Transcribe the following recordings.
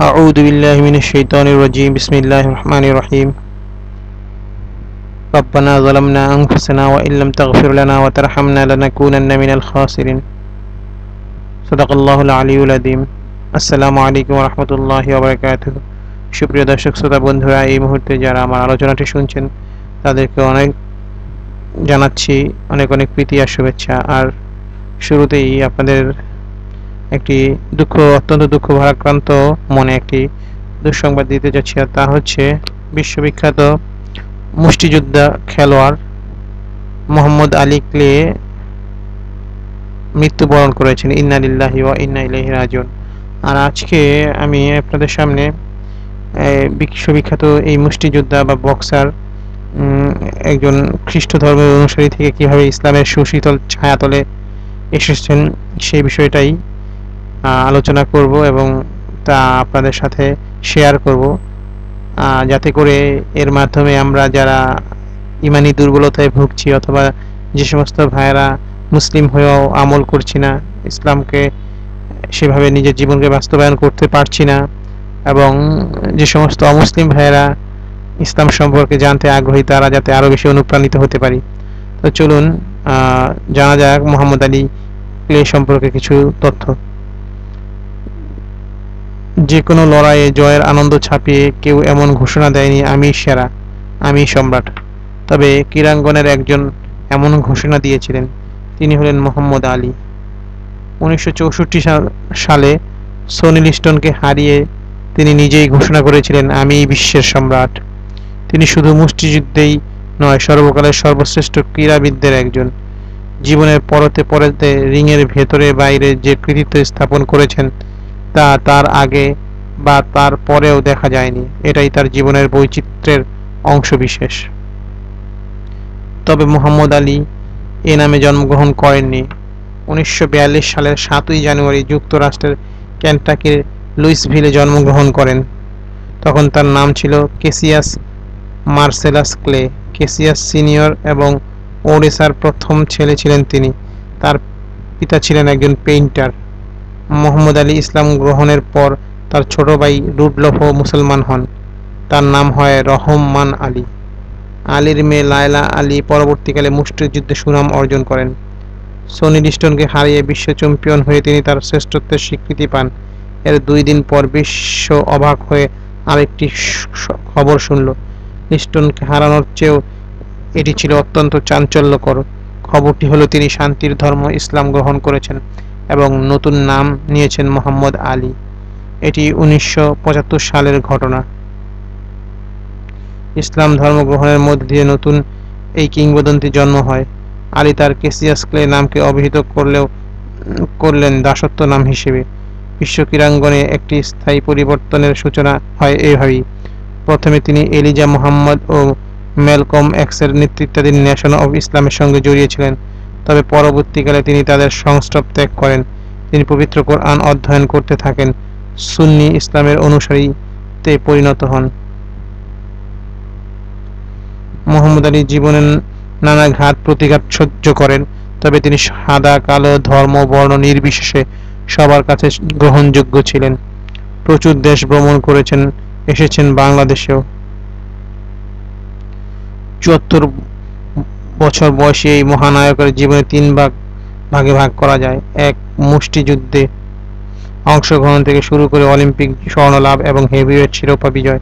أعوذ بالله من الشيطان الرجيم بسم الله الرحمن الرحيم ربنا ظلمنا أنفسنا وإن لم تغفر لنا وترحمنا لنكونن من الخاسرين صدق الله العلي العظيم আসসালামু আলাইকুম ওয়া রাহমাতুল্লাহি ওয়া বারাকাতুহু সুপ্রিয় দর্শক শ্রোতা বন্ধুরা এই মুহূর্তে যারা আমার আলোচনাটি শুনছেন তাদেরকে অনেক জানাচ্ছি অনেক অনেক প্রীতি আর শুভেচ্ছা আর শুরুতেই আপনাদের একটি অত্যন্ত দুঃখ ভারাক্রান্ত মনে একটি দুঃসংবাদ দিতে যাচ্ছি আর তা হচ্ছে বিশ্ববিখ্যাত মুষ্টিযোদ্ধা খেলোয়াড় মোহাম্মদ আলী ক্লে মৃত্যুবরণ করেছেন। ইন্না লিল্লাহি ওয়া ইন্না ইলাইহি রাজিউন। আর আজকে আমি আপনাদের সামনে বিশ্ববিখ্যাত এই মুষ্টিযোদ্ধা বা বক্সার একজন খ্রিস্ট ধর্মের অনুসারী থেকে কিভাবে ইসলামের সুশীতল ছায়াতলে এসেছেন সেই বিষয়টাই আলোচনা করব এবং তা আপনাদের সাথে শেয়ার করব, যাতে করে এর মাধ্যমে আমরা যারা ইমানি দুর্বলতায় ভুগছি অথবা যে সমস্ত ভাইয়েরা মুসলিম হয়েও আমল করছি না, ইসলামকে সেভাবে নিজের জীবনকে বাস্তবায়ন করতে পারছি না, এবং যে সমস্ত অমুসলিম ভাইয়েরা ইসলাম সম্পর্কে জানতে আগ্রহী তারা যাতে আরও বেশি অনুপ্রাণিত হতে পারি। তো চলুন জানা যাক মোহাম্মদ আলী ক্লে সম্পর্কে কিছু তথ্য। যে কোনো লড়াইয়ে জয়ের আনন্দ ছাপিয়ে কেউ এমন ঘোষণা দেয়নি আমি সেরা, আমি সম্রাট। তবে ক্রীড়াঙ্গনের একজন এমন ঘোষণা দিয়েছিলেন, তিনি হলেন মোহাম্মদ আলী। 1964 সালে সনি লিস্টনকে হারিয়ে তিনি নিজেই ঘোষণা করেছিলেন আমি বিশ্বের সম্রাট। তিনি শুধু মুষ্টিযুদ্ধেই নয়, সর্বকালের সর্বশ্রেষ্ঠ ক্রীড়াবিদদের একজন। জীবনের পরতে পরতে রিংয়ের ভেতরে বাইরে যে কৃতিত্ব স্থাপন করেছেন তা তার আগে বা তার পরেও দেখা যায়নি। এটাই তার জীবনের বৈচিত্র্যের অংশবিশেষ। তবে মোহাম্মদ আলী এ নামে জন্মগ্রহণ করেননি। 1942 সালের 7ই জানুয়ারি যুক্তরাষ্ট্রের কেন্টাকির লুইসভিলে জন্মগ্রহণ করেন। তখন তার নাম ছিল Cassius Marcellus clay. Cassius senior এবং ওডেসার প্রথম ছেলে ছিলেন তিনি। তার পিতা ছিলেন একজন পেইন্টার। মোহাম্মদ আলী ইসলাম গ্রহণের পর তার ছোট ভাই রুডলফও মুসলমান হন। তার নাম হয় রহমান আলী। আলীর মেয়ে লায়লা আলী পরবর্তীকালে মুষ্টিযুদ্ধে সুনাম অর্জন করেন। সনি লিস্টনকে হারিয়ে বিশ্ব চ্যাম্পিয়ন হয়ে তিনি তার শ্রেষ্ঠত্বের স্বীকৃতি পান। এর 2 দিন পর বিশ্ব অবাক হয়ে আরেকটি খবর শুনল। লিস্টনকে হারানোর চেয়েও এটি ছিল অত্যন্ত চাঞ্চল্যকর। খবরটি হলো তিনি শান্তির ধর্ম ইসলাম গ্রহণ করেছেন এবং নতুন নাম নিয়েছেন মোহাম্মদ আলী। এটি 1975 সালের ঘটনা। ইসলাম ধর্ম গ্রহণের মধ্যে দিয়ে নতুন এই কিংবদন্তি জন্ম হয়। আলী তার কেসিয়াস ক্লে নামকে অভিহিত করলেন দাসত্ব নাম হিসেবে। বিশ্ব ক্রীড়াঙ্গনে একটি স্থায়ী পরিবর্তনের সূচনা হয় এভাবেই। প্রথমে তিনি এলিজা মোহাম্মদ ও ম্যালকম এক্সের নেতৃত্বাধীন ন্যাশন অব ইসলামের সঙ্গে জড়িয়েছিলেন। তবে পরবর্তীকালে তিনি তাদের সংস্রব ত্যাগ করেন। তিনি পবিত্র কোরআন অধ্যয়ন করতে থাকেন, সুন্নি ইসলামের অনুসারীতে পরিণত হন। মোহাম্মদ আলী জীবনের নানা ঘাত প্রতিঘাত সহ্য করেন, তবে তিনি সাদা কালো ধর্ম বর্ণ নির্বিশেষে সবার কাছে গ্রহণযোগ্য ছিলেন। প্রচুর দেশ ভ্রমণ করেছেন, এসেছেন বাংলাদেশেও। 74 বছর বয়সী এই মহানায়কের জীবনে 3 ভাগে ভাগ করা যায়। 1. মুষ্টিযুদ্ধে অংশগ্রহণ থেকে শুরু করে অলিম্পিক স্বর্ণ লাভ এবং হেভিওয়েট শিরোপা বিজয়।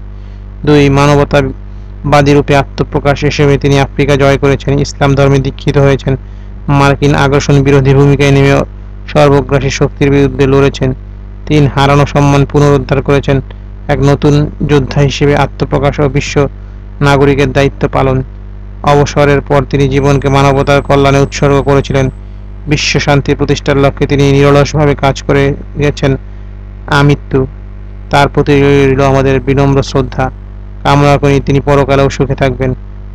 2. মানবতাবাদী রূপে আত্মপ্রকাশ হিসেবে তিনি আফ্রিকা জয় করেছেন, ইসলাম ধর্মে দীক্ষিত হয়েছেন, মার্কিন আগ্রাসন বিরোধী ভূমিকায় নেমে সর্বগ্রাসী শক্তির বিরুদ্ধে লড়েছেন। 3. হারানো সম্মান পুনরুদ্ধার করেছেন, এক নতুন যোদ্ধা হিসেবে আত্মপ্রকাশ ও বিশ্ব নাগরিকের দায়িত্ব পালন। অবসরের পর তিনি জীবনকে মানবতার কল্যাণে উৎসর্গ করেছিলেন। বিশ্ব শান্তি প্রতিষ্ঠার লক্ষ্যে তিনি নিরলসভাবে কাজ করে গেছেন আমৃত্যু। তার প্রতি রইল আমাদের বিনম্র শ্রদ্ধা। কামনা করি তিনি পরকালেও সুখে থাকবেন।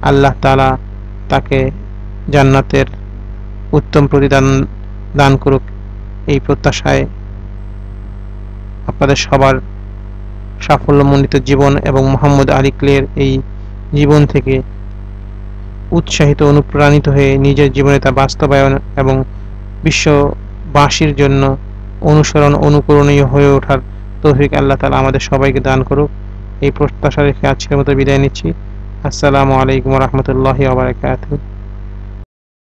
আল্লাহ তাআলা তাকে জান্নাতের উত্তম প্রতিদান দান করুক, এই প্রত্যাশায় আপনাদের সবার সাফল্যমণ্ডিত জীবন এবং মোহাম্মদ আলী ক্লের এই জীবন থেকে উৎসাহিত অনুপ্রাণিত হয়ে নিজের জীবনে তা বাস্তবায়ন এবং বিশ্ববাসীর জন্য অনুসরণীয় হয়ে ওঠার তৌফিক আল্লাহ তাআলা আমাদের সবাইকে দান করুক। এই প্রত্যাশা রেখে আজকের মতো বিদায় নিচ্ছি। আসসালামু আলাইকুম ওয়া রাহমাতুল্লাহি ওয়া বারাকাতুহু।